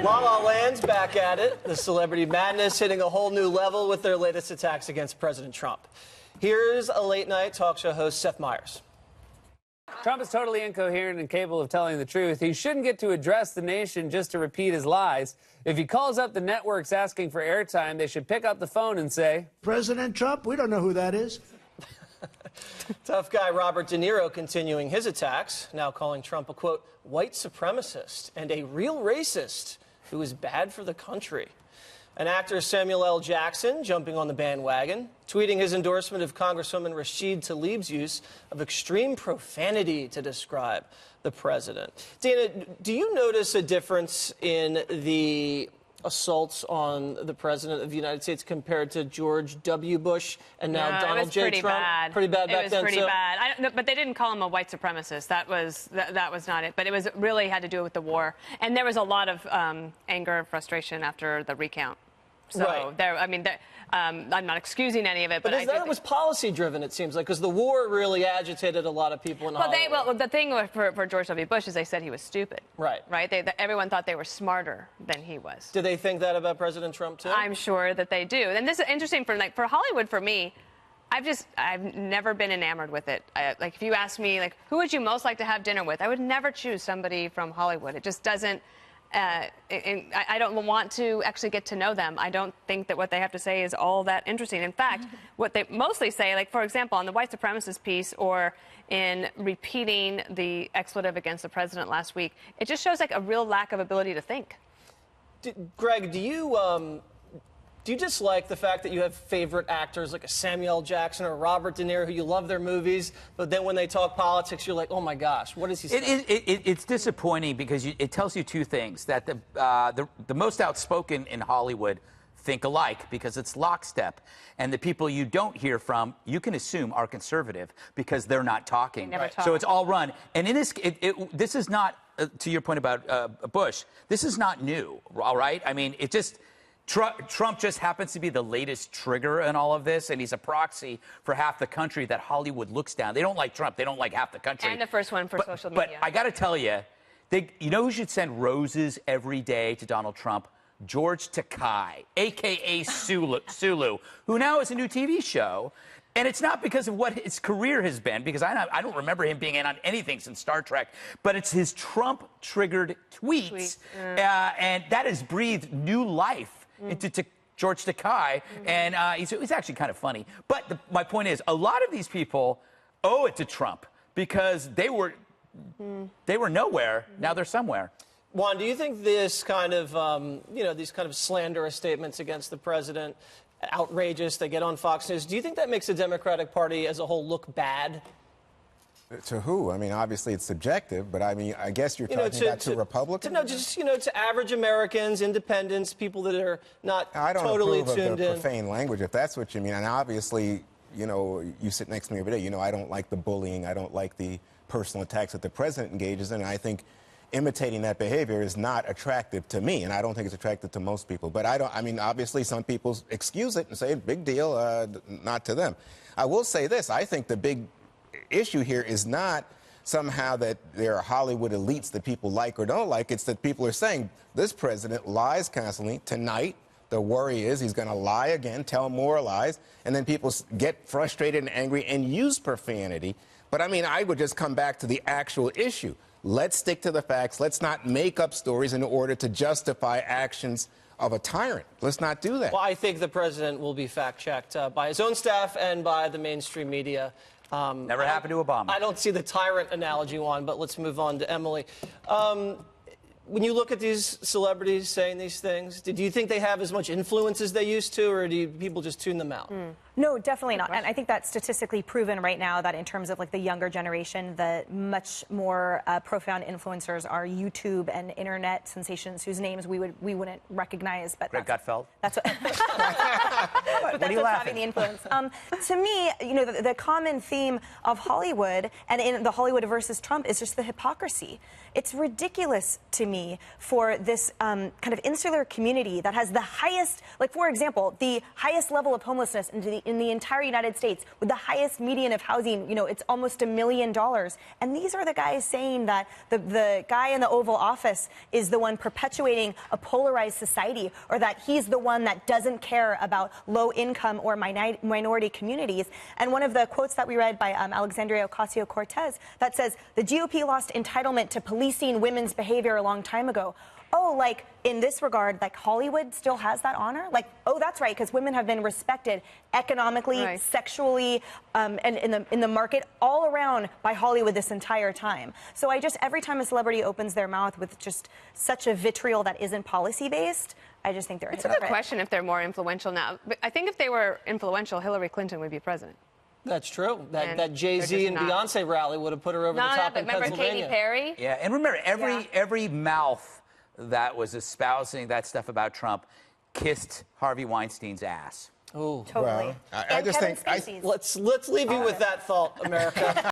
La La Land's back at it. The celebrity madness hitting a whole new level with their latest attacks against President Trump. Here's a late-night talk show host, Seth Meyers. Trump is totally incoherent and capable of telling the truth. He shouldn't get to address the nation just to repeat his lies. If he calls up the networks asking for airtime, they should pick up the phone and say, President Trump, we don't know who that is. Tough guy Robert De Niro continuing his attacks, now calling Trump a, quote, white supremacist and a real racist who is bad for the country. And actor Samuel L. Jackson jumping on the bandwagon, tweeting his endorsement of Congresswoman Rashid Tlaib's use of extreme profanity to describe the president. Dana, do you notice a difference in the assaults on the president of the United States compared to George W. Bush and now Donald J. Trump? Bad. Pretty bad back then, It was pretty bad. But they didn't call him a white supremacist. That was not it. But it was really had to do with the war. And there was a lot of anger and frustration after the recount. So right. I'm not excusing any of it, but I think that was policy-driven, it seems like, because the war really agitated a lot of people in Hollywood. Well, the thing for George W. Bush is they said he was stupid. Right. Everyone thought they were smarter than he was. Do they think that about President Trump, too? I'm sure that they do. And this is interesting for Hollywood, for me. I've never been enamored with it. If you ask me, who would you most like to have dinner with? I would never choose somebody from Hollywood. It just doesn't. I don't want to actually get to know them. I don't think that what they have to say is all that interesting. In fact, what they mostly say, for example, on the white supremacist piece or in repeating the expletive against the president last week, it just shows a real lack of ability to think. Greg, do you dislike the fact that you have favorite actors like a Samuel L. Jackson or Robert De Niro who you love their movies, but then when they talk politics, you're like, oh my gosh, what is he saying? It's disappointing because it tells you two things: that the most outspoken in Hollywood think alike because it's lockstep, and the people you don't hear from, you can assume are conservative because they're not talking. They never talk. So it's all run. And in this is not, to your point about Bush, this is not new, all right? I mean, Trump just happens to be the latest trigger in all of this, and he's a proxy for half the country that Hollywood looks down. They don't like Trump. They don't like half the country. And the first one for social media. But I got to tell you, you know who should send roses every day to Donald Trump? George Takei, a.k.a. Sulu, who now has a new TV show. And it's not because of what his career has been, because I don't remember him being in on anything since Star Trek, but it's his Trump-triggered tweets. And that has breathed new life into George Takei, and he's actually kind of funny. But my point is, a lot of these people owe it to Trump because they were nowhere. Now they're somewhere. Juan, do you think this kind of, these kind of slanderous statements against the president, outrageous, they get on Fox News, do you think that makes the Democratic Party as a whole look bad? To who? I mean, obviously it's subjective, but I mean, I guess you're talking about to Republicans? To average Americans, independents, people that are not totally tuned in. I don't approve of the profane language, if that's what you mean. And obviously, you sit next to me every day. I don't like the bullying. I don't like the personal attacks that the president engages in. And I think imitating that behavior is not attractive to me, and I don't think it's attractive to most people. But obviously some people excuse it and say, big deal, not to them. I will say this. I think the big issue here is not somehow that there are Hollywood elites that people like or don't like. It's that people are saying this president lies constantly. Tonight, the worry is he's going to lie again, tell more lies, and then people get frustrated and angry and use profanity. But I would just come back to the actual issue. Let's stick to the facts. Let's not make up stories in order to justify actions of a tyrant. Let's not do that. Well, I think the president will be fact-checked by his own staff and by the mainstream media. Never happened to Obama. I don't see the tyrant analogy, Juan, but let's move on to Emily. When you look at these celebrities saying these things, do you think they have as much influence as they used to, or do people just tune them out? No, definitely not. And I think that's statistically proven right now that in terms of the younger generation, the much more profound influencers are YouTube and internet sensations whose names we wouldn't recognize. But Greg Gutfeld. That's what. But that's what's having the influence. To me, the common theme of Hollywood and in the Hollywood versus Trump is just the hypocrisy. It's ridiculous to me for this kind of insular community that has the highest, for example, the highest level of homelessness in the in the entire United States with the highest median of housing. You know, it's almost $1 million. And these are the guys saying that the guy in the Oval Office is the one perpetuating a polarized society, or that he's the one that doesn't care about low-income or minority communities. And one of the quotes that we read by Alexandria Ocasio-Cortez that says, the GOP lost entitlement to policing women's behavior a long time ago. Oh, like, in this regard, like, Hollywood still has that honor? Like, oh, that's right, because women have been respected economically, sexually, and in the market all around by Hollywood this entire time. So every time a celebrity opens their mouth with just such a vitriol that isn't policy-based, I just think they're a hypocrite. It's a good question if they're more influential now. But I think if they were influential, Hillary Clinton would be president. That's true. That Jay-Z and Beyonce rally would have put her over the top in remember Pennsylvania. Katy Perry? Yeah, and remember, every mouth that was espousing that stuff about Trump kissed Harvey Weinstein's ass. Oh, totally. Well, I just think let's leave you with that thought, America.